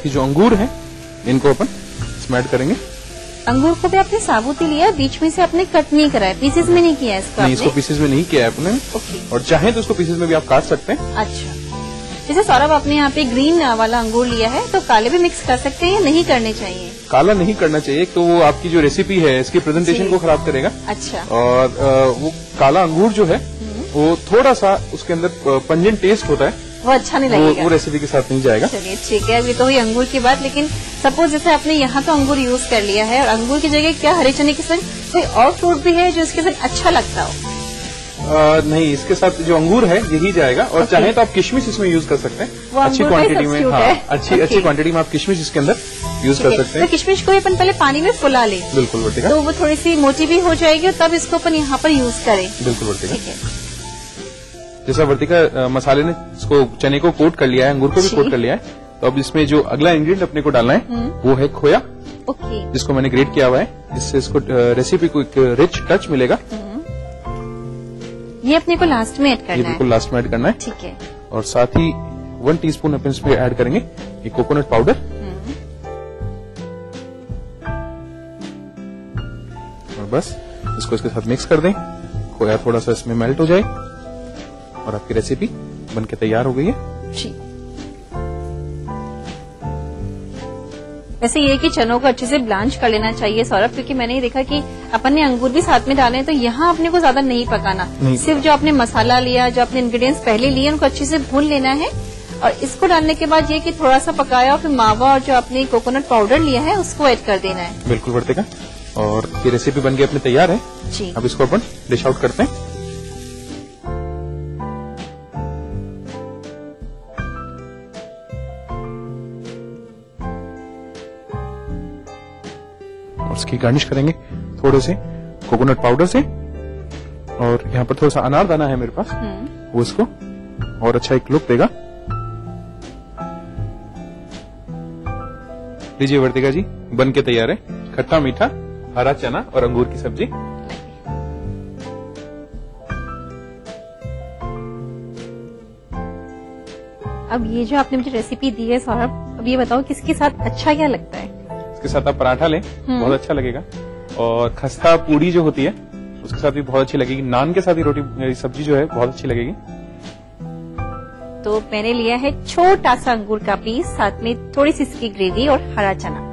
साथ ही जो अंगूर है इनको अपन इसमें ऐड करेंगे। अंगूर को भी आपने साबुत ही लिया, बीच में से आपने कट नहीं करा है, पीसेस में नहीं किया है इसको? नहीं, इसको पीसेस में नहीं किया है अपने। और चाहे तो इसको पीसेस में भी आप काट सकते हैं। अच्छा, जैसे सौरभ आपने यहाँ पे ग्रीन वाला अंगूर लिया है, तो काले भी मिक्स कर सकते हैं या नहीं करने चाहिए? काला नहीं करना चाहिए, तो वो आपकी जो रेसिपी है इसकी प्रेजेंटेशन को खराब करेगा। अच्छा। और वो काला अंगूर जो है वो थोड़ा सा उसके अंदर पंजेंट टेस्ट होता है, वो अच्छा नहीं लगेगा, वो रेसिपी के साथ नहीं जाएगा। चलिए ठीक है, अभी तो हुई अंगूर की बात। लेकिन सपोज जैसे आपने यहाँ तो अंगूर यूज कर लिया है, और अंगूर की जगह क्या हरे चने के संग कोई और फ्रूट भी है जो इसके संग अच्छा लगता हो? नहीं, इसके साथ जो अंगूर है यही जाएगा। और चाहे तो आप किशमिश इसमें यूज कर सकते हैं अच्छी क्वांटिटी में। हाँ, अच्छी क्वांटिटी में आप किशमिश इसके अंदर यूज कर सकते हैं। तो किशमिश को अपन पहले पानी में फुला लें। बिल्कुल वर्तिका। तो वो थोड़ी सी मोटी भी हो जाएगी, और तब इसको अपन यहाँ पर यूज करें। बिल्कुल वर्तिका। जैसा वर्तिका मसाले ने इसको चने को कोट कर लिया है, अंगूर को भी कोट कर लिया है, तो अब इसमें जो अगला इंग्रेडिएंट अपने को डालना है वो है खोया, जिसको मैंने ग्रेट किया हुआ है। इससे इसको रेसिपी को एक रिच टच मिलेगा। ये अपने को लास्ट में ऐड करना है? ये बिल्कुल लास्ट में ऐड करना है। ठीक है। और साथ ही 1 टीस्पून अपन इसमें ऐड करेंगे ये कोकोनट पाउडर। और बस इसको इसके साथ मिक्स कर दें, खोया थोड़ा सा इसमें मेल्ट हो जाए, और आपकी रेसिपी बनके तैयार हो गई है। जी। वैसे ये कि चनों को अच्छे से ब्लांच कर लेना चाहिए सौरभ, क्योंकि मैंने ये देखा कि अपन ने अंगूर भी साथ में डाले हैं, तो यहाँ अपने को ज्यादा नहीं पकाना, सिर्फ जो आपने मसाला लिया, जो आपने इंग्रेडिएंट्स पहले लिए उनको अच्छे से भून लेना है। और इसको डालने के बाद ये कि थोड़ा सा पकाया, और फिर मावा और जो आपने कोकोनट पाउडर लिया है उसको ऐड कर देना है। बिल्कुल वर्तिका। और ये रेसिपी बनके अपने तैयार है जी। अब इसको अपन डिश आउट करते हैं। और इसकी गार्निश करेंगे थोड़े से कोकोनट पाउडर से, और यहाँ पर थोड़ा सा अनारदाना है मेरे पास, वो इसको और अच्छा एक लुक देगा। लीजिए वर्तिका जी, बन के तैयार है खट्टा मीठा हरा चना और अंगूर की सब्जी। अब ये जो आपने मुझे रेसिपी दी है सौरभ, अब ये बताओ किसके साथ अच्छा क्या लगता है? इसके साथ आप पराठा लें, बहुत अच्छा लगेगा। और खस्ता पूड़ी जो होती है उसके साथ भी बहुत अच्छी लगेगी। नान के साथ ही रोटी सब्जी जो है बहुत अच्छी लगेगी। तो मैंने लिया है छोटा सा अंगूर का पीस, साथ में थोड़ी सी इसकी ग्रेवी और हरा चना।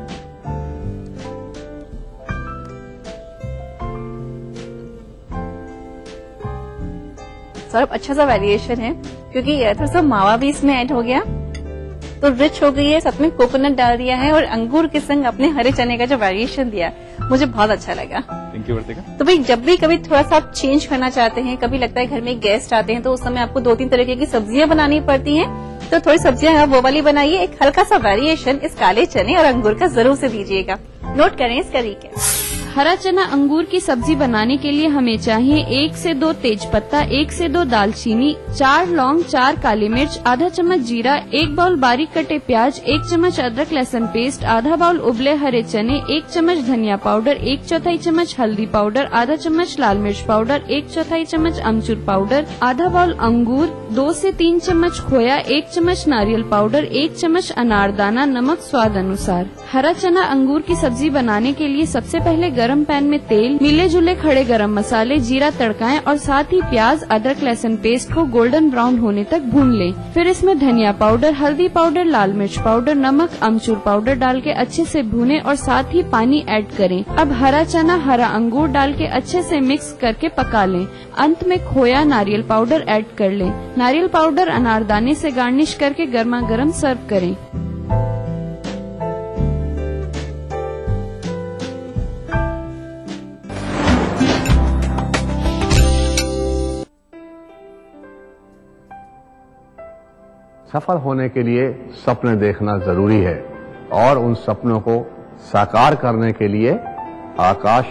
सौरभ अच्छा सा वेरिएशन है, क्योंकि थोड़ा सा मावा भी इसमें ऐड हो गया, तो रिच हो गई है। साथ में कोकोनट डाल दिया है, और अंगूर के संग अपने हरे चने का जो वेरिएशन दिया मुझे बहुत अच्छा लगा। थैंक यू वर्तिका। तो भाई जब भी कभी थोड़ा सा आप चेंज करना चाहते हैं, कभी लगता है घर में गेस्ट आते हैं, तो उस समय आपको 2-3 तरीके की सब्जियां बनानी पड़ती हैं, तो थोड़ी सब्जियां वो वाली बनाइए। एक हल्का सा वेरिएशन इस काले चने और अंगूर का जरूर से दीजिएगा। नोट करें इसका रिकैप। हरा चना अंगूर की सब्जी बनाने के लिए हमें चाहिए 1 से 2 तेजपत्ता, 1 से 2 दालचीनी, 4 लौंग, 4 काली मिर्च, आधा चम्मच जीरा, 1 बाउल बारीक कटे प्याज, 1 चम्मच अदरक लहसुन पेस्ट, आधा बाउल उबले हरे चने, 1 चम्मच धनिया पाउडर, 1/4 चम्मच हल्दी पाउडर, आधा चम्मच लाल मिर्च पाउडर, 1/4 चम्मच अमचूर पाउडर, आधा बाउल अंगूर, 2 से 3 चम्मच खोया, 1 चम्मच नारियल पाउडर, 1 चम्मच अनारदाना, नमक स्वाद अनुसार। हरा चना अंगूर की सब्जी बनाने के लिए सबसे पहले गरम पैन में तेल, मिले जुले खड़े गरम मसाले, जीरा तड़काएं, और साथ ही प्याज अदरक लहसुन पेस्ट को गोल्डन ब्राउन होने तक भून लें। फिर इसमें धनिया पाउडर, हल्दी पाउडर, लाल मिर्च पाउडर, नमक, अमचूर पाउडर डाल के अच्छे से भूनें, और साथ ही पानी ऐड करें। अब हरा चना, हरा अंगूर डाल के अच्छे से मिक्स करके पका लें। अंत में खोया, नारियल पाउडर ऐड कर लें। नारियल पाउडर अनारदाने से गार्निश करके गर्मा गर्म सर्व करें। सफल होने के लिए सपने देखना जरूरी है, और उन सपनों को साकार करने के लिए आकाश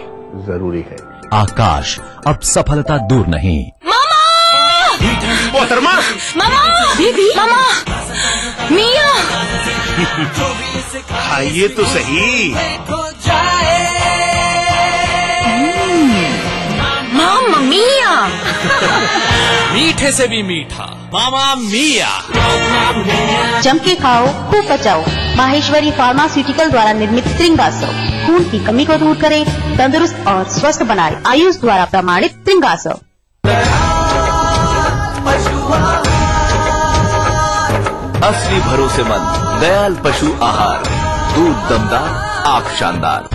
जरूरी है। आकाश, अब सफलता दूर नहीं। मोहतरमा, मामा, दीदी, मामा, मिया, खाइए तो सही। मामा मिया। मीठे से भी मीठा मामा मिया। जम के खाओ, खूब बचाओ। माहेश्वरी फार्मास्यूटिकल द्वारा निर्मित त्रिंगासव खून की कमी को दूर करे, तंदुरुस्त और स्वस्थ बनाए। आयुष द्वारा प्रमाणित त्रिंगासव। असली भरोसेमंद दयाल पशु आहार, दूध दमदार, आप शानदार।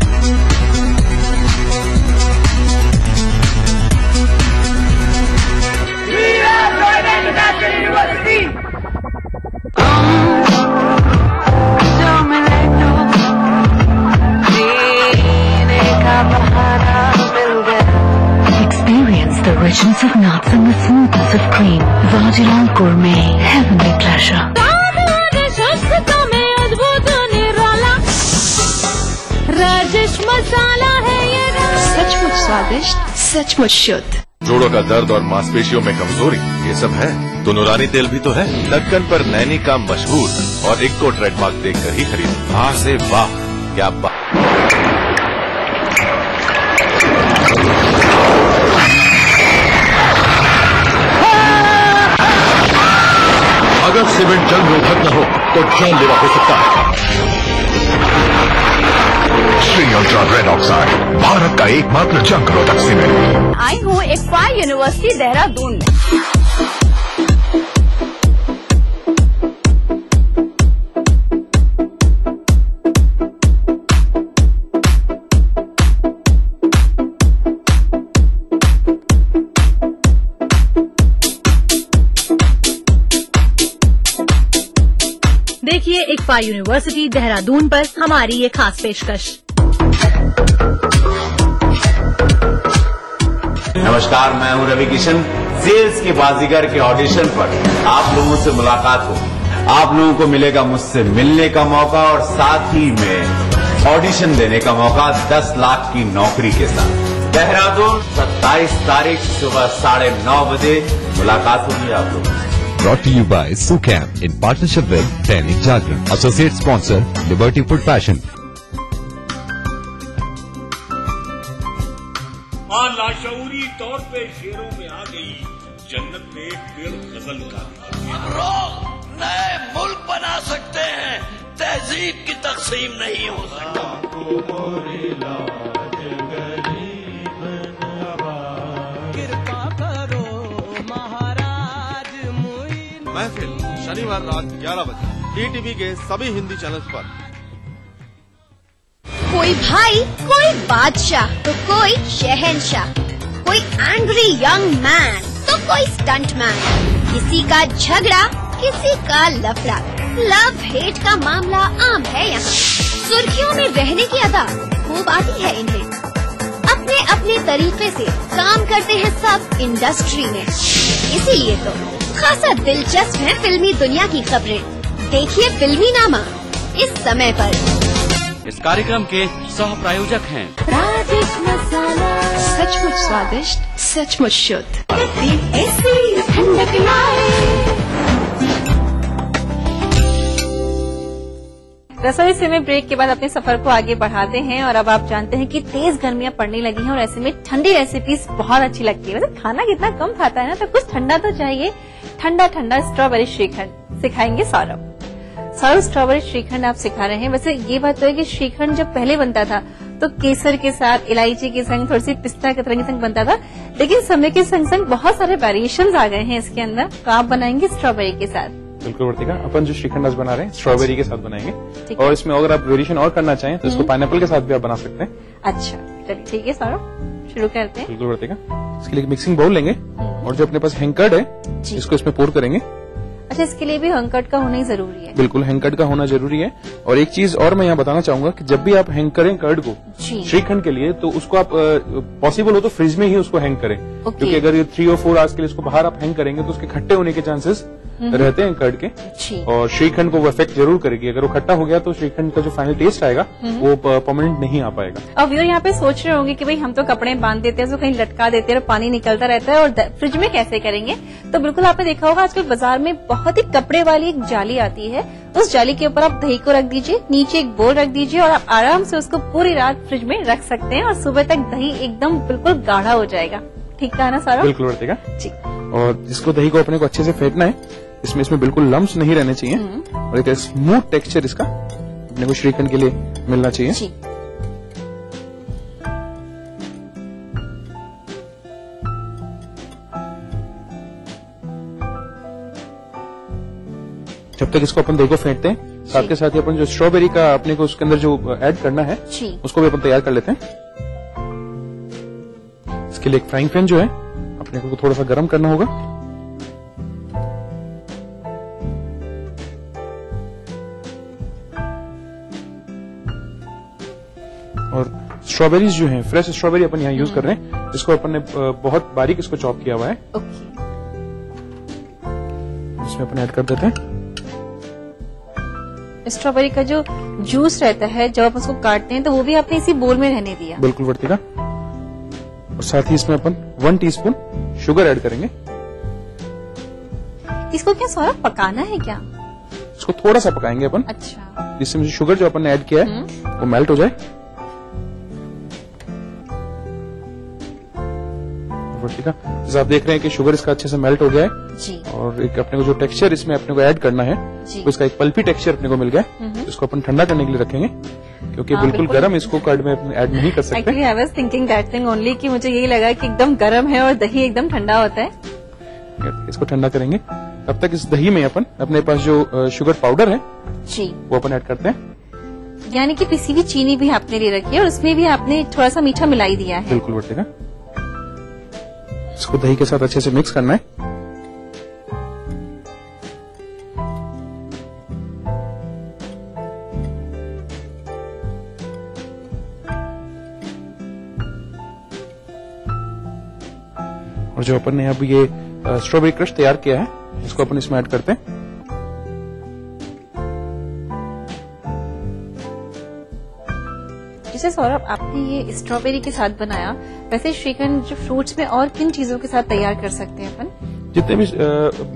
Experience the richness of nuts and the smoothness of cream. Vajra Gourmet, heavenly pleasure. Rajesh मसाला है ये, सचमुच स्वादिष्ट, सचमुच शुद्ध। जोड़ों का दर्द और मांसपेशियों में कमजोरी, ये सब है तो नूरानी तेल भी तो है। ढक्कन पर नैनी का मशहूर और इक्को ट्रेडमार्क देखकर ही खरीदो। वाह से वाह, क्या बात। अगर सीमेंट जंग रोधक न हो तो जानलेवा हो सकता है। Shri ultra red oxide, Bharat का एकमात्र जंग रोधक सीमेंट। आई हूँ ICFA यूनिवर्सिटी देहरादून में। देखिए ICFA यूनिवर्सिटी देहरादून पर हमारी ये खास पेशकश। नमस्कार, मैं हूं रवि किशन। सेल्स के बाजीगर के ऑडिशन पर आप लोगों से मुलाकात होगी। आप लोगों को मिलेगा मुझसे मिलने का मौका और साथ ही में ऑडिशन देने का मौका 10 लाख की नौकरी के साथ। देहरादून 27 तारीख सुबह 9:30 बजे मुलाकात होगी आप लोगों से। Brought to you by Sucam in partnership with Dainik Jagran. Associate sponsor Liberty Food Fashion. मां लाशऊरी तौर पे शेरों में आ गई, जन्नत में एक पेड़ गजल का। हम लोग नए मुल्क बना सकते हैं, तहजीब की तकसीम नहीं हो सकती। महफिल शनिवार रात 11 बजे DTV के सभी हिंदी चैनल्स पर। कोई भाई, कोई बादशाह तो कोई शहंशाह, कोई एंग्री यंग मैन तो कोई स्टंट मैन। किसी का झगड़ा, किसी का लफड़ा, लव हेट का मामला आम है यहाँ। सुर्खियों में रहने की अदा खूब आती है इन्हें। अपने अपने तरीके से काम करते हैं सब इंडस्ट्री में, इसीलिए तो खासा दिलचस्प है फिल्मी दुनिया की खबरें। देखिए फिल्मी नामा इस समय पर। इस कार्यक्रम के सह प्रायोजक हैं राजेश मसाला, सचमुच स्वादिष्ट, सचमुच शुद्ध। रसोई से में ब्रेक के बाद अपने सफर को आगे बढ़ाते हैं और अब आप जानते हैं कि तेज गर्मियां पड़ने लगी हैं और ऐसे में ठंडी रेसिपीज बहुत अच्छी लगती है। वैसे खाना कितना कम खाता है ना, तो कुछ ठंडा तो चाहिए। ठंडा ठंडा स्ट्रॉबेरी श्रीखंड सिखाएंगे सौरभ। स्ट्रॉबेरी श्रीखंड आप सिखा रहे हैं। वैसे ये बात तो है कि श्रीखंड जब पहले बनता था तो केसर के साथ, इलायची के संग, थोड़ी सी पिस्ता के तरह के संग बनता था, लेकिन समय के संग संग बहुत सारे वेरिएशंस आ गए हैं इसके अंदर। तो आप बनाएंगे स्ट्रॉबेरी के साथ। बिल्कुल वर्तिका, अपन जो श्रीखंड बना रहे हैं स्ट्रॉबेरी के साथ बनाएंगे और इसमें अगर आप वेरिएशन और करना चाहें तो इसको पाइनएप्पल के साथ भी आप बना सकते हैं। अच्छा चलिए ठीक है सौरभ, शुरू करते हैं। बिल्कुल वर्तिका, इसके लिए मिक्सिंग बाउल लेंगे और जो अपने पास हैंकर्ड है इसको इसमें पोर करेंगे। अच्छा, इसके लिए भी हैंकर्ड का होना ही जरूरी है? बिल्कुल, हैंकर्ड का होना जरूरी है। और एक चीज और मैं यहाँ बताना चाहूंगा कि जब भी आप हैंग करें कर्ड को श्रीखंड के लिए, तो उसको आप पॉसिबल हो तो फ्रिज में ही उसको हैंग करें, क्योंकि अगर ये 3 और 4 आवर्स के लिए इसको बाहर आप हैंग करेंगे तो उसके खट्टे होने के चांसेस रहते हैं कर्ड के, और श्रीखंड को वो इफेक्ट जरूर करेगी। अगर वो खट्टा हो गया तो श्रीखंड का जो फाइनल टेस्ट आएगा वो परमानेंट नहीं आ पाएगा। अब व्यूअर यहाँ पे सोच रहे होंगे कि भाई हम तो कपड़े बांध देते हैं, तो कहीं लटका देते हैं और पानी निकलता रहता है, और फ्रिज में कैसे करेंगे? तो बिल्कुल आपने देखा होगा आजकल बाजार में बहुत ही कपड़े वाली एक जाली आती है। उस जाली के ऊपर आप दही को रख दीजिए, नीचे एक बोल रख दीजिए और आप आराम से उसको पूरी रात फ्रिज में रख सकते हैं और सुबह तक दही एकदम बिल्कुल गाढ़ा हो जाएगा। ठीक कहा ना सारा? बिल्कुल वर्तिका जी। और जिसको दही को अपने को अच्छे से फेंटना है, इसमें बिल्कुल लम्स नहीं रहने चाहिए और एक स्मूथ टेक्सचर इसका अपने को श्रीखंड के लिए मिलना चाहिए। जी। जब तक इसको अपन दही को फेंटते हैं, साथ के साथ ही अपन जो स्ट्रॉबेरी का अपने को उसके अंदर जो ऐड करना है उसको भी अपन तैयार कर लेते हैं। इसके लिए एक फ्राइंग पैन जो है अपने को थोड़ा सा गर्म करना होगा। और स्ट्रॉबेरीज जो हैं, फ्रेश स्ट्रॉबेरी अपन यहाँ यूज कर रहे हैं, इसको अपन ने बहुत बारीक इसको चॉप किया हुआ है। इसमें अपन ऐड कर देते हैं। स्ट्रॉबेरी का जो जूस रहता है जब आप उसको काटते हैं तो वो भी आपने इसी बोल में रहने दिया। बिल्कुल वर्तिका। और साथ ही इसमें अपन 1 टीस्पून शुगर ऐड करेंगे। इसको क्या सौरभ पकाना है क्या? इसको थोड़ा सा पकाएंगे अपन। अच्छा। जिससे मुझे शुगर जो अपन ने ऐड किया है वो मेल्ट हो जाए। वर्तिका, जैसे आप देख रहे हैं कि शुगर इसका अच्छे से मेल्ट हो गया है जी। और एक अपने को जो टेक्सचर इसमें अपने को ऐड करना है तो इसका एक पल्पी टेक्सचर अपने को मिल गया। इसको अपन ठंडा करने के लिए रखेंगे क्योंकि बिल्कुल गर्म इसको कर्ड में ऐड नहीं कर सकते। Actually I was thinking that thing only कि मुझे यही लगा कि एकदम गर्म है और दही एकदम ठंडा होता है। इसको ठंडा करेंगे। तब तक इस दही में अपन अपने पास जो शुगर पाउडर है जी वो अपन ऐड करते हैं। यानी कि पिसी हुई चीनी भी आपने ले रखी है और उसमें भी आपने थोड़ा सा मीठा मिलाई दिया है। बिल्कुल वर्तिका। इसको दही के साथ अच्छे से मिक्स करना है। और जो अपन ने अब ये स्ट्रॉबेरी क्रश तैयार किया है इसको अपन इसमें ऐड करते हैं। जैसे सौरभ आपने ये स्ट्रॉबेरी के साथ बनाया, वैसे श्रीखंड जो फ्रूट्स में और किन चीजों के साथ तैयार कर सकते हैं अपन? जितने भी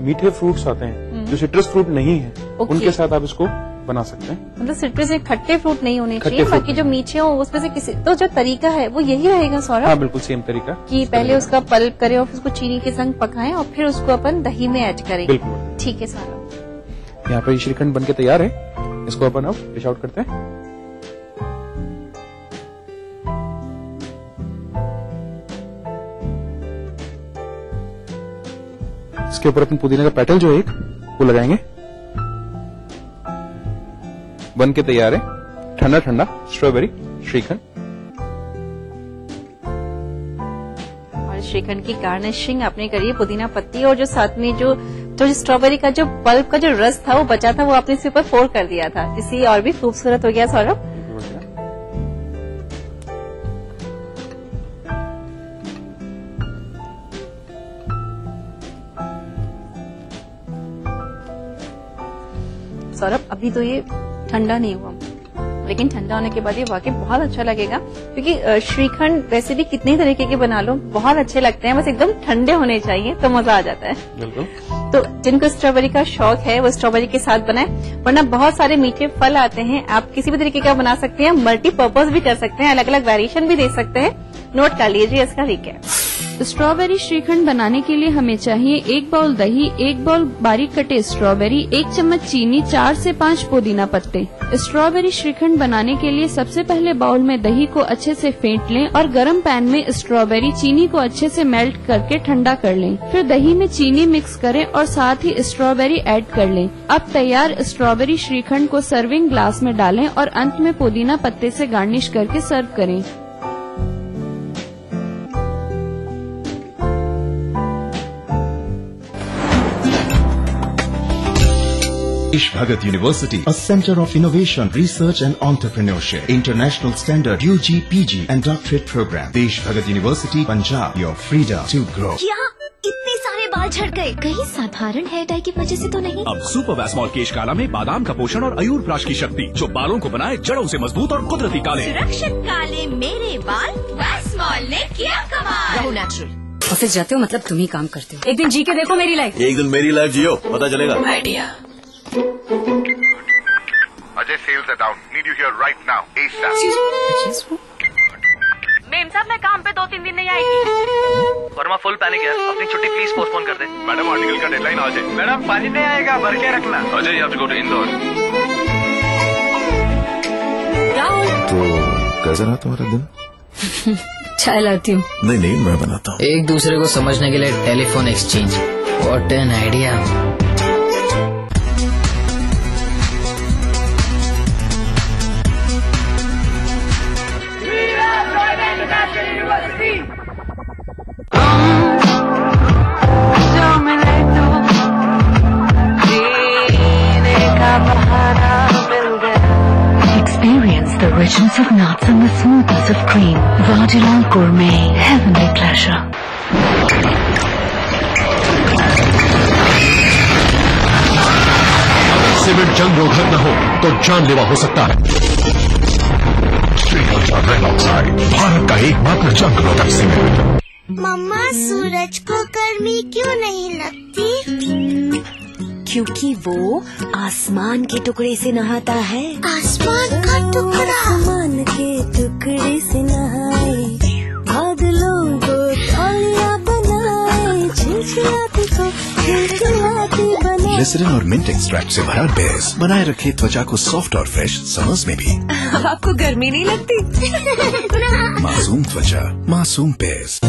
मीठे फ्रूट्स आते हैं जो सिट्रस फ्रूट नहीं है उनके साथ आप इसको बना सकते हैं। मतलब सिट्रस में खट्टे फ्रूट नहीं होने चाहिए, बाकी जो मीठे हो उसमें से किसी तो जो तरीका है वो यही रहेगा सौरभ? हाँ बिल्कुल सेम तरीका कि पहले उसका पल्प करें और फिर उसको चीनी के संग पकाएं और फिर उसको अपन दही में ऐड करें। बिल्कुल ठीक है सौरभ। यहाँ पर श्रीखंड बनके तैयार है। इसको अपन अब डिश आउट करते हैं। इसके ऊपर अपन पुदीने का पेटल जो है एक वो लगाएंगे। बन के तैयार है ठंडा ठंडा स्ट्रॉबेरी श्रीखंड। और श्रीखंड की गार्निशिंग आपने करी है पुदीना पत्ती और जो साथ में जो स्ट्रॉबेरी का जो पल्प का जो रस था वो बचा था वो आपने इसके ऊपर फोड़ कर दिया था, इसलिए और भी खूबसूरत हो गया सौरभ। सौरभ अभी तो ये ठंडा नहीं हुआ, लेकिन ठंडा होने के बाद ये वाकई बहुत अच्छा लगेगा क्योंकि श्रीखंड वैसे भी कितने तरीके के बना लो बहुत अच्छे लगते हैं, बस एकदम ठंडे होने चाहिए तो मजा आ जाता है। बिल्कुल। तो जिनको स्ट्रॉबेरी का शौक है वो स्ट्रॉबेरी के साथ बनाए, वरना बहुत सारे मीठे फल आते हैं आप किसी भी तरीके का बना सकते हैं, मल्टीपर्पज भी कर सकते हैं, अलग अलग वेरिएशन भी दे सकते हैं। नोट कर लीजिए इसका रिकैप। स्ट्रॉबेरी श्रीखंड बनाने के लिए हमें चाहिए 1 बाउल दही, 1 बाउल बारीक कटे स्ट्रॉबेरी, 1 चम्मच चीनी, 4 से 5 पुदीना पत्ते। स्ट्रॉबेरी श्रीखंड बनाने के लिए सबसे पहले बाउल में दही को अच्छे से फेंट लें और गरम पैन में स्ट्रॉबेरी चीनी को अच्छे से मेल्ट करके ठंडा कर लें। फिर दही में चीनी मिक्स करें और साथ ही स्ट्रॉबेरी ऐड कर लें। अब तैयार स्ट्रॉबेरी श्रीखंड को सर्विंग ग्लास में डालें और अंत में पुदीना पत्ते से गार्निश करके सर्व करें। Desh Bhagat University, a center of innovation, research and entrepreneurship, international standard UG, PG and doctorate program. Desh Bhagat University, Punjab, your freedom to grow. यहाँ इतने सारे बाल झड़ गए, कहीं साधारण हेयर डाई की वजह से तो नहीं? अब सुपर वैस्मॉल केश काला में बादाम का पोषण और अयूर प्राश की शक्ति जो बालों को बनाए जड़ों से मजबूत और कुदरती काले। सुरक्षित काले मेरे बाल, वैस्मॉल ने किया कमाल। रहो नेचुरल। ऑफिस जाते हो मतलब तुम ही काम करते हो। एक दिन जी के देखो मेरी लाइफ। एक दिन मेरी लाइफ जियो, पता चलेगा। Idea. Ajay, sales are down. Need you here right now. ASAP. Ma'am साहब मैं काम पे 2-3 दिन नहीं आई थी। वर्मा फुल पैनिक है, अपनी छुट्टी प्लीज पोस्टपोन कर दे। मैडम आर्टिकल का डेडलाइन आज है। मैडम पानी नहीं आएगा, भर के रखना। Ajay, you have to go to Indore. कैसा रहा तुम्हारा दिन? चाय लाती हूँ। नहीं मैं बनाता हूँ। एक दूसरे को समझने के लिए telephone exchange, what an idea. Experience the richness of nuts and the smoothness of cream. Vardilal Gourmet, heavenly pleasure. Cement जंग रोधक न हो तो जानलेवा हो सकता है। Shri ultra red oxide, Bharat का एकमात्र जंग रोधक सीमेंट। मम्मा, सूरज को गर्मी क्यों नहीं लगती? क्योंकि वो आसमान के टुकड़े से नहाता है। आसमान का टुकड़ा? आसमान के टुकड़े से नहाए, बादलों को तौलिया बनाए, चिलचिलाती को चिलचिलाती बनाए। ग्लिसरीन और मिंट एक्सट्रैक्ट से भरा बेस बनाए रखे त्वचा को सॉफ्ट और फ्रेश समर्स में भी। अब आपको गर्मी नहीं लगती? मासूम त्वचा, मासूम बेस।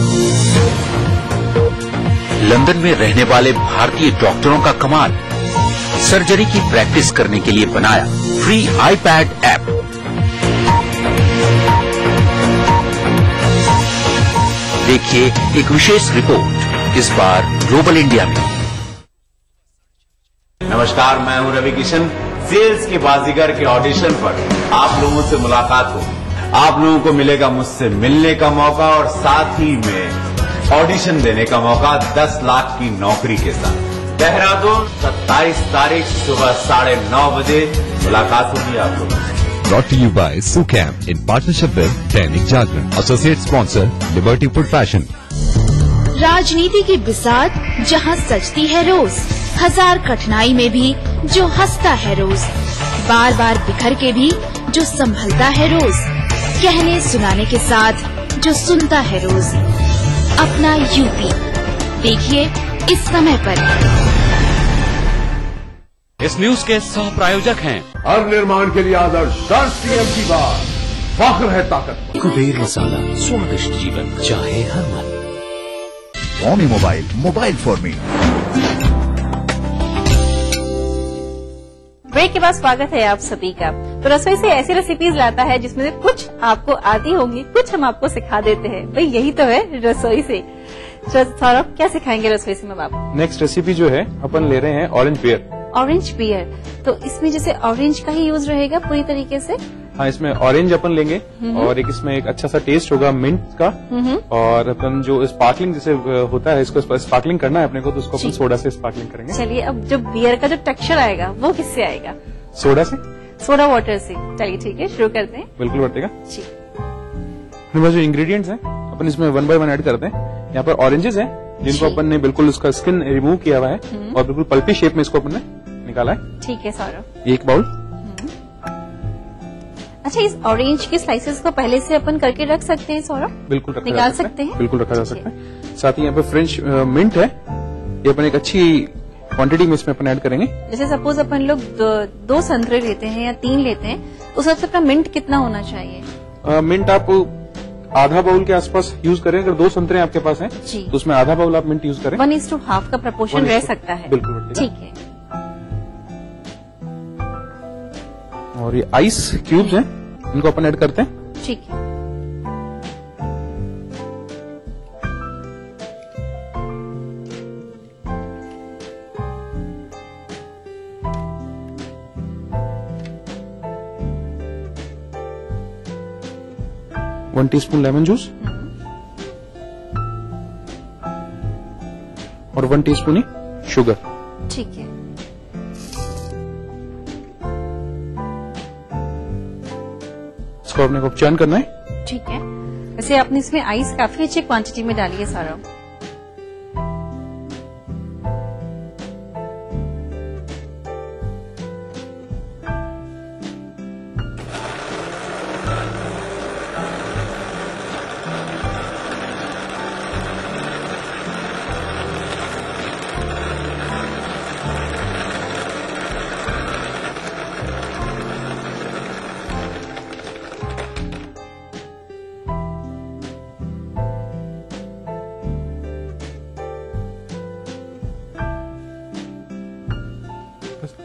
लंदन में रहने वाले भारतीय डॉक्टरों का कमाल, सर्जरी की प्रैक्टिस करने के लिए बनाया फ्री आईपैड ऐप। देखिए एक विशेष रिपोर्ट इस बार ग्लोबल इंडिया में। नमस्कार, मैं हूं रवि किशन। सेल्स के बाजीगर के ऑडिशन पर आप लोगों से मुलाकात हो, आप लोगों को मिलेगा मुझसे मिलने का मौका और साथ ही में ऑडिशन देने का मौका 10 लाख की नौकरी के साथ। देहरादून 27 तारीख सुबह 9:30 बजे मुलाकात होगी आप लोगों से। Brought to you by Sucam in partnership with Dainik Jagran, associate sponsor Liberty Food Fashion। राजनीति की बिसात जहां सजती है रोज, हजार कठिनाई में भी जो हंसता है रोज, बार बार बिखर के भी जो संभलता है रोज, कहने सुनाने के साथ जो सुनता है रोज। अपना यूपी देखिए इस समय पर। इस न्यूज के सह प्रायोजक हैं हर निर्माण के लिए आदर्श सीएम की बात, फख्र है ताकत। कुबेर मसाला, स्वादिष्ट जीवन चाहे हर मन। Xiaomi mobile for me. Break के बाद स्वागत है आप सभी का। तो रसोई से ऐसी रेसिपीज लाता है जिसमें से कुछ आपको आती होंगी, कुछ हम आपको सिखा देते हैं। भाई यही तो है रसोई से। सौरभ, क्या सिखाएंगे रसोई से में आप? नेक्स्ट रेसिपी जो है अपन ले रहे हैं ऑरेंज बियर। ऑरेंज बियर, तो इसमें जैसे ऑरेंज का ही यूज रहेगा पूरी तरीके से? हाँ, इसमें ऑरेंज अपन लेंगे और एक इसमें एक अच्छा सा टेस्ट होगा मिंट का। और अपन जो स्पार्कलिंग जैसे होता है, इसको स्पार्कलिंग करना है अपने को, तो उसको अपन सोडा से स्पार्कलिंग करेंगे। चलिए, अब जो बियर का जो टेक्सचर आएगा वो किससे आएगा? सोडा से, सोडा वाटर से। चलिए ठीक है, शुरू करते हैं। बिल्कुल बढ़ेगा जी। अपने पास जो इंग्रेडिएंट्स हैं अपन इसमें 1 by 1 ऐड करते हैं। यहाँ पर ऑरेंजेस हैं जिनको अपन ने बिल्कुल उसका स्किन रिमूव किया हुआ है और बिल्कुल पल्पी शेप में इसको अपन ने निकाला है। ठीक है सौरभ। 1 बाउल। अच्छा, इस ऑरेंज के स्लाइसेस को पहले से अपन करके रख सकते हैं सौरभ? बिल्कुल निकाल सकते हैं, बिल्कुल रखा जा सकता है। साथ ही यहाँ पे फ्रेंच मिंट है, ये अपन एक अच्छी क्वांटिटी में इसमें अपन ऐड करेंगे। जैसे सपोज अपन लोग 2 संतरे लेते हैं या 3 लेते हैं, उस हिसाब से अपना मिंट कितना होना चाहिए? मिंट आप आधा बाउल के आसपास यूज करें। अगर 2 संतरे आपके पास हैं तो उसमें आधा बाउल आप मिंट यूज करें। 1:1/2 का प्रपोर्शन रह सकता है। बिल्कुल ठीक है। और ये आइस क्यूब्स हैं, इनको अपन ऐड करते हैं। ठीक है। वन टीस्पून लेमन जूस और 1 टीस्पून ही शुगर। ठीक है। इसको अपने को चर्न करना है। ठीक है। वैसे आपने इसमें आइस काफी अच्छी क्वांटिटी में डाली है सारा।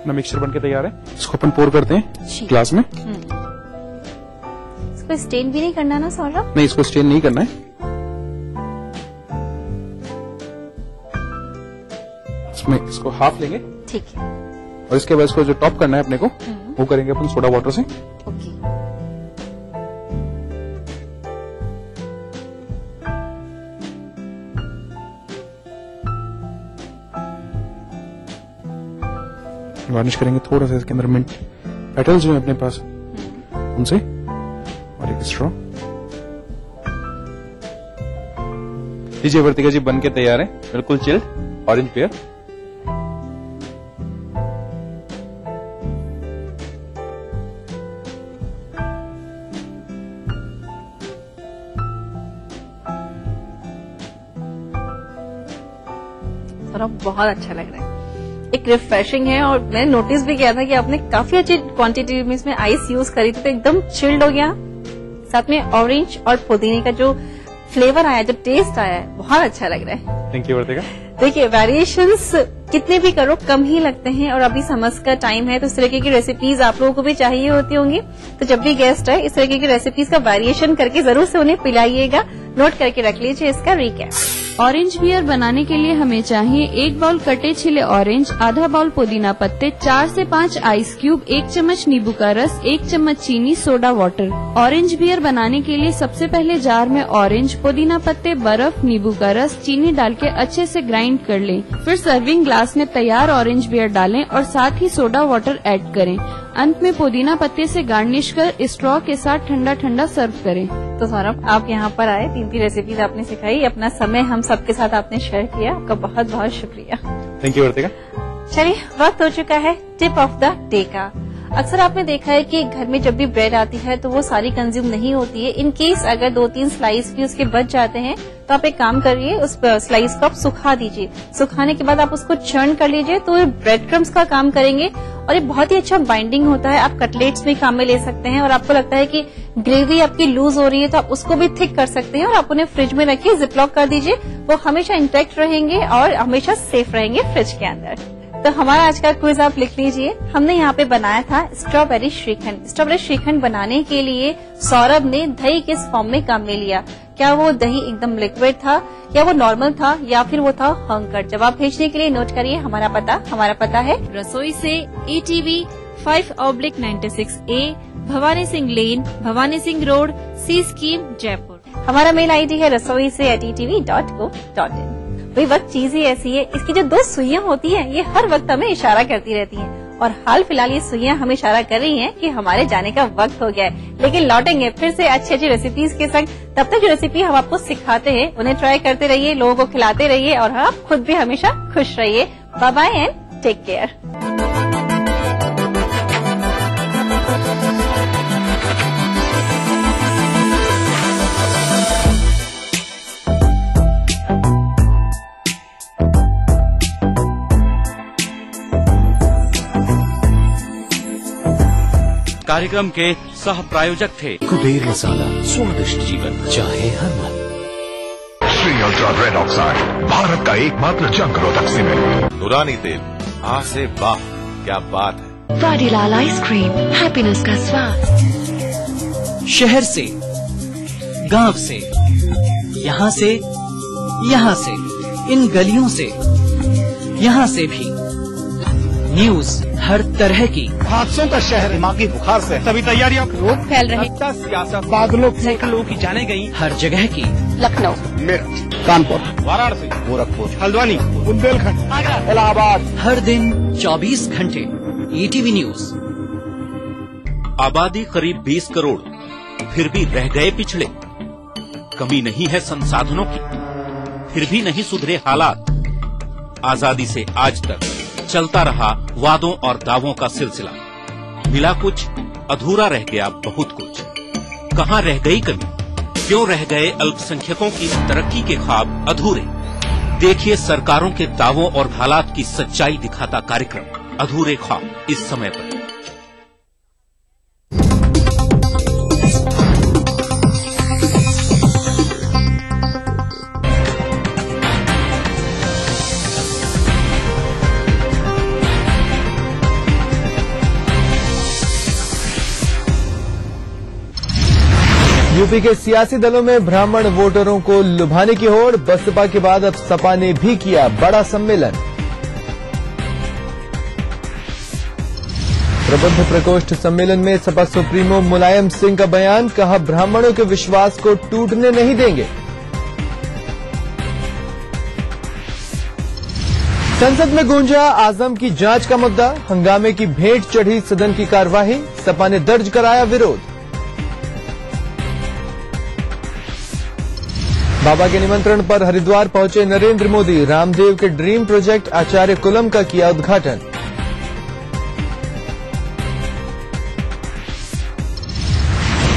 अपना मिक्सचर बनके तैयार है, इसको अपन पोर करते हैं ग्लास में। इसको स्टेन भी नहीं करना ना सौरभ? नहीं, इसको स्टेन नहीं करना है। इसमें इसको हाफ लेंगे, ठीक है, और इसके बाद इसको जो टॉप करना है अपने को वो करेंगे अपन सोडा वाटर से। ओके। गार्निश करेंगे थोड़ा सा इसके अंदर मिंट पेटल्स जो है अपने पास उनसे, और एक स्ट्रॉ। लीजिए वर्तिका जी, बन के तैयार है, बिल्कुल चिल्ड ऑरेंज पेयर। बहुत अच्छा लग रहा है, एक रिफ्रेशिंग है, और मैंने नोटिस भी किया था कि आपने काफी अच्छी क्वांटिटी में इसमें आइस यूज करी थी, तो एकदम चिल्ड हो गया। साथ में ऑरेंज और पुदीने का जो फ्लेवर आया, जो टेस्ट आया है, बहुत अच्छा लग रहा है। थैंक यू वर्तिका। देखिए, वेरिएशंस कितने भी करो कम ही लगते हैं, और अभी समर्स का टाइम है तो इस तरीके की रेसिपीज आप लोगों को भी चाहिए होती होंगी। तो जब भी गेस्ट आए इस तरीके की रेसिपीज का वेरिएशन करके जरूर से उन्हें पिलाइएगा। नोट करके रख लीजिए इसका रिकैप। ऑरेंज बियर बनाने के लिए हमें चाहिए 1 बाउल कटे छिले ऑरेंज, आधा बाउल पुदीना पत्ते, 4 से 5 आइस क्यूब, 1 चम्मच नींबू का रस, 1 चम्मच चीनी, सोडा वाटर। ऑरेंज बियर बनाने के लिए सबसे पहले जार में ऑरेंज, पुदीना पत्ते, बर्फ, नींबू का रस, चीनी डाल के अच्छे से ग्राइंड कर लें। फिर सर्विंग ग्लास में तैयार ऑरेंज बियर डालें और साथ ही सोडा वाटर ऐड करें। अंत में पुदीना पत्ते से गार्निश कर स्ट्रॉ के साथ ठंडा ठंडा सर्व करें। तो सौरभ, आप यहाँ पर आए, 3 रेसिपीज आपने सिखाई, अपना समय हम सबके साथ आपने शेयर किया, आपका बहुत बहुत शुक्रिया। थैंक यू वर्तिका। चलिए, वक्त हो चुका है टिप ऑफ द डे का। अक्सर आपने देखा है कि घर में जब भी ब्रेड आती है तो वो सारी कंज्यूम नहीं होती है। इन केस अगर 2-3 स्लाइस भी उसके बच जाते हैं तो आप एक काम करिए, उस स्लाइस को आप सुखा दीजिए। सुखाने के बाद आप उसको चर्न कर लीजिए, तो ब्रेड क्रम्स का काम करेंगे, और ये बहुत ही अच्छा बाइंडिंग होता है। आप कटलेट्स में काम में ले सकते हैं, और आपको लगता है कि ग्रेवी आपकी लूज हो रही है तो आप उसको भी थिक कर सकते हैं, और आप उन्हें फ्रिज में रखिए, जिपलॉक कर दीजिए। वो हमेशा इंटैक्ट रहेंगे और हमेशा सेफ रहेंगे फ्रिज के अंदर। तो हमारा आज का क्विज आप लिख लीजिए। हमने यहाँ पे बनाया था स्ट्रॉबेरी श्रीखंड। स्ट्रॉबेरी श्रीखंड बनाने के लिए सौरभ ने दही किस फॉर्म में काम में लिया? क्या वो दही एकदम लिक्विड था, या वो नॉर्मल था, या फिर वो था हंकट? जवाब भेजने के लिए नोट करिए हमारा पता है रसोई से ATV 5/96A, भवानी सिंह लेन, भवानी सिंह रोड, सी स्कीम, जयपुर। हमारा मेल ID है rasoi@etv.co.in। भाई, वक्त चीज ही ऐसी है, इसकी जो 2 सुइयां होती हैं ये हर वक्त हमें इशारा करती रहती हैं, और हाल फिलहाल ये सुइयां हमें इशारा कर रही हैं कि हमारे जाने का वक्त हो गया है। लेकिन लौटेंगे फिर से अच्छी रेसिपीज के संग। तब तक जो रेसिपी हम आपको सिखाते हैं उन्हें ट्राई करते रहिए, लोगों को खिलाते रहिए, और आप खुद भी हमेशा खुश रहिए। Bye bye and take care. कार्यक्रम के सह प्रायोजक थे कुबेर मसाला, स्वादिष्ट जीवन चाहे हर मन। Shri ultra red oxide, Bharat का एकमात्र जंग रोधक सीमेंट। नूरानी तेल, आ से वाह, क्या बात है। वाडीलाल आइसक्रीम, हैप्पीनेस का स्वाद। शहर से, गांव से, यहाँ से, इन गलियों से, यहाँ से भी न्यूज हर तरह की। हादसों का शहर, दिमागी बुखार से सभी तैयारियां, रोग फैल रहे, सियासत, बादलों, सैकड़ों की जाने गई हर जगह की। लखनऊ, मेरठ, कानपुर, वाराणसी, गोरखपुर, हल्द्वानी, बुंदेलखंड, आगरा, इलाहाबाद। हर दिन 24 घंटे ETV न्यूज। आबादी करीब 20 करोड़, फिर भी रह गए पिछड़े। कमी नहीं है संसाधनों की, फिर भी नहीं सुधरे हालात। आजादी से आज तक चलता रहा वादों और दावों का सिलसिला। मिला कुछ, अधूरा रह गया बहुत कुछ। कहाँ रह गई कमी? क्यों रह गए अल्पसंख्यकों की तरक्की के ख्वाब अधूरे? देखिए सरकारों के दावों और हालात की सच्चाई दिखाता कार्यक्रम अधूरे ख्वाब इस समय पर। यूपी के सियासी दलों में ब्राह्मण वोटरों को लुभाने की होड़। बसपा के बाद अब सपा ने भी किया बड़ा सम्मेलन। प्रबुद्ध प्रकोष्ठ सम्मेलन में सपा सुप्रीमो मुलायम सिंह का बयान, कहा ब्राह्मणों के विश्वास को टूटने नहीं देंगे। संसद में गूंजा आजम की जांच का मुद्दा, हंगामे की भेंट चढ़ी सदन की कार्यवाही, सपा ने दर्ज कराया विरोध। बाबा के निमंत्रण पर हरिद्वार पहुंचे नरेंद्र मोदी, रामदेव के ड्रीम प्रोजेक्ट आचार्य कुलम का किया उद्घाटन।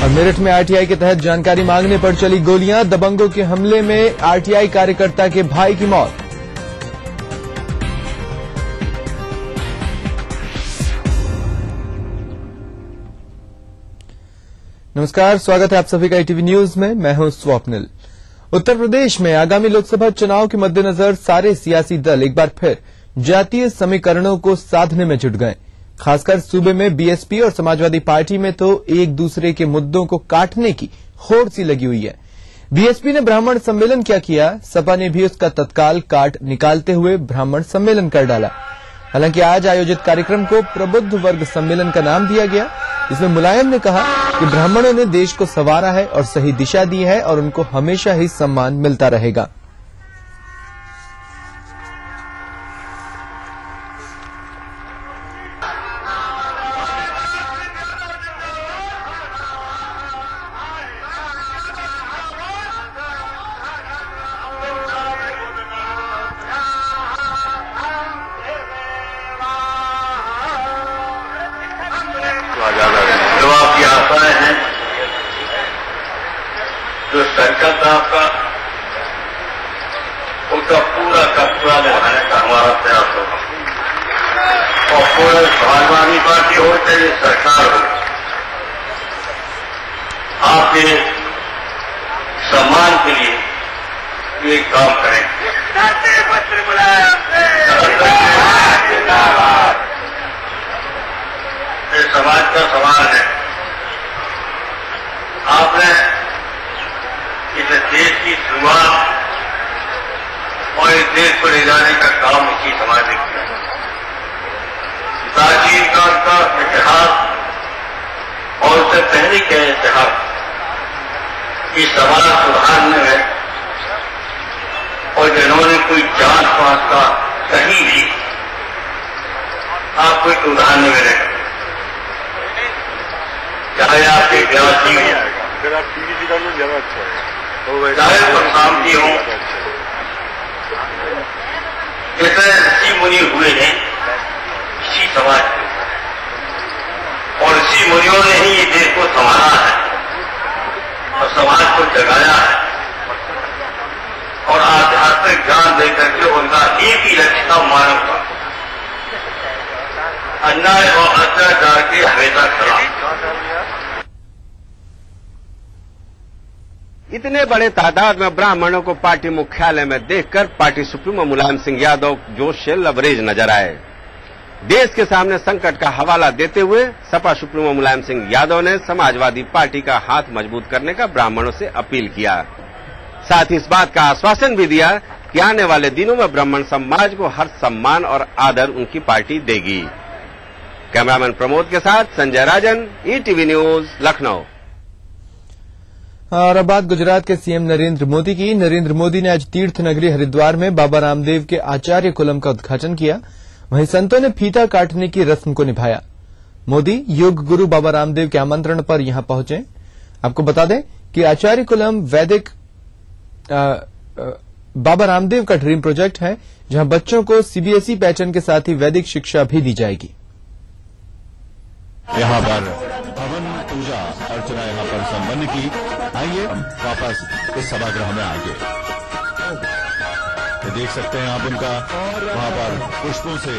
और मेरठ में आरटीआई के तहत जानकारी मांगने पर चली गोलियां, दबंगों के हमले में आरटीआई कार्यकर्ता के भाई की मौत। नमस्कार, स्वागत है आप सभी का ईटीवी न्यूज में। मैं हूं स्वप्निल। उत्तर प्रदेश में आगामी लोकसभा चुनाव के मद्देनजर सारे सियासी दल एक बार फिर जातीय समीकरणों को साधने में जुट गए। खासकर सूबे में बीएसपी और समाजवादी पार्टी में तो एक दूसरे के मुद्दों को काटने की होड़ सी लगी हुई है। बीएसपी ने ब्राह्मण सम्मेलन क्या किया, सपा ने भी उसका तत्काल काट निकालते हुए ब्राह्मण सम्मेलन कर डाला। हालांकि आज आयोजित कार्यक्रम को प्रबुद्ध वर्ग सम्मेलन का नाम दिया गया। इसमें मुलायम ने कहा कि ब्राह्मणों ने देश को संवारा है और सही दिशा दी है और उनको हमेशा ही सम्मान मिलता रहेगा। जो आपकी आशाएं हैं, जो संकल्प है आपका, उसका पूरा का पूरा निभाने का हमारा प्रयास होगा। और पूरे समाजवादी पार्टी हो चाहे सरकार हो, आपके सम्मान के लिए ये काम करें। ये समाज का सवाल है। आपने इस देश की शुरुआत और इस देश को ले जाने का काम इसी समाज ने किया। प्राचीन काल का इतिहास और उससे पहले के इतिहास की समाज सुधारने में और जिन्होंने कोई जांच पास का कहीं भी आपको एक उदाहरण मिलेगा, चाहे आपके व्यासी हो, चाहे प्रशांति हो, जैसे ऋषि मुनि हुए हैं इसी समाज के, और ऋषि मुनियों ने ही ये देश को संभाला है और समाज को जगाया है और आध्यात्मिक ज्ञान देकर के उनका एक ही लक्ष्य था मानव का, अन्याय और अत्याचार के हमेशा खिलाफ। इतने बड़े तादाद में ब्राह्मणों को पार्टी मुख्यालय में देखकर पार्टी सुप्रीमो मुलायम सिंह यादव जोश से लबरेज नजर आए। देश के सामने संकट का हवाला देते हुए सपा सुप्रीमो मुलायम सिंह यादव ने समाजवादी पार्टी का हाथ मजबूत करने का ब्राह्मणों से अपील किया। साथ ही इस बात का आश्वासन भी दिया कि आने वाले दिनों में ब्राह्मण समाज को हर सम्मान और आदर उनकी पार्टी देगी। कैमरामैन प्रमोद के साथ संजय राजन, ईटीवी न्यूज, लखनऊ। और अब बात गुजरात के सीएम नरेंद्र मोदी की। नरेंद्र मोदी ने आज तीर्थ नगरी हरिद्वार में बाबा रामदेव के आचार्य कुलम का उद्घाटन किया। वहीं संतों ने फीता काटने की रस्म को निभाया। मोदी योग गुरु बाबा रामदेव के आमंत्रण पर यहां पहुंचे। आपको बता दें कि आचार्य कुलम वैदिक बाबा रामदेव का ड्रीम प्रोजेक्ट है, जहां बच्चों को सीबीएसई पैटर्न के साथ ही वैदिक शिक्षा भी दी जाएगी। यहाँ पर हवन पूजा अर्चना यहाँ पर संपन्न की। आइए वापस इस सभागृह में आगे तो देख सकते हैं आप उनका वहां पर पुष्पों से